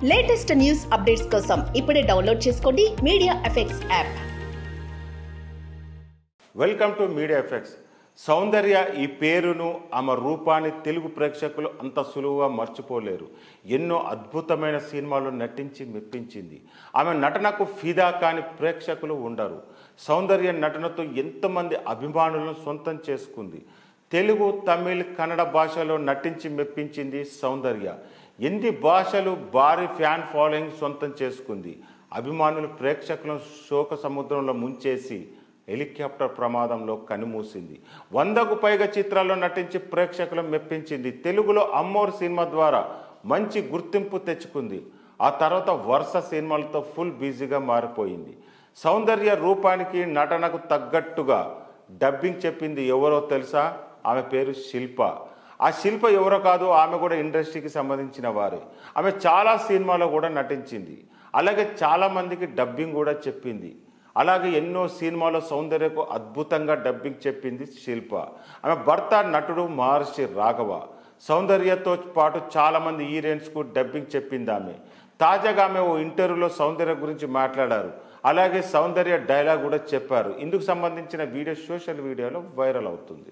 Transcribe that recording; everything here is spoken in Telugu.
లేటెస్ట్ న్యూస్ అప్డేట్స్ కోసం ఇప్పుడే డౌన్లోడ్ చేసుకోండి media effects app. Welcome to media effects. Soundarya ఈ పేరును, ఆమె రూపాన్ని తెలుగు ప్రేక్షకులు అంత సులువుగా మర్చిపోలేరు. ఎన్నో అద్భుతమైన సినిమాలు నటించి మెప్పించింది. ఆమె నటనకు ఫిదా కాని ప్రేక్షకులు ఉండరు. సౌందర్య నటనతో ఎంతమంది అభిమానులను సొంతం చేసుకుంది. తెలుగు, తమిళ్, కన్నడ భాషలో నటించి మెప్పించింది సౌందర్య. ఎన్ని భాషలు భారీ ఫ్యాన్ ఫాలోయింగ్ సొంతం చేసుకుంది. అభిమానులు ప్రేక్షకులను శోక సముద్రంలో ముంచేసి హెలికాప్టర్ ప్రమాదంలో కనుమూసింది. 100కు పైగా చిత్రాల్లో నటించి ప్రేక్షకులను మెప్పించింది. తెలుగులో అమ్మోరు సినిమా ద్వారా మంచి గుర్తింపు తెచ్చుకుంది. ఆ తర్వాత వరుస సినిమాలతో ఫుల్ బిజీగా మారిపోయింది. సౌందర్య రూపానికి, నటనకు తగ్గట్టుగా డబ్బింగ్ చెప్పింది ఎవరో తెలుసా? ఆమె పేరు శిల్ప. ఆ శిల్ప ఎవరో కాదు, ఆమె కూడా ఇండస్ట్రీకి సంబంధించిన వారే. ఆమె చాలా సినిమాలో కూడా నటించింది. అలాగే చాలామందికి డబ్బింగ్ కూడా చెప్పింది. అలాగే ఎన్నో సినిమాలో సౌందర్యకు అద్భుతంగా డబ్బింగ్ చెప్పింది శిల్ప. ఆమె భర్త నటుడు మహర్షి రాఘవ. సౌందర్యతో పాటు చాలామంది హీరోయిన్స్కు డబ్బింగ్ చెప్పింది ఆమె. తాజాగా ఆమె ఓ ఇంటర్వ్యూలో సౌందర్య గురించి మాట్లాడారు. అలాగే సౌందర్య డైలాగ్ కూడా చెప్పారు. ఇందుకు సంబంధించిన వీడియో సోషల్ మీడియాలో వైరల్ అవుతుంది.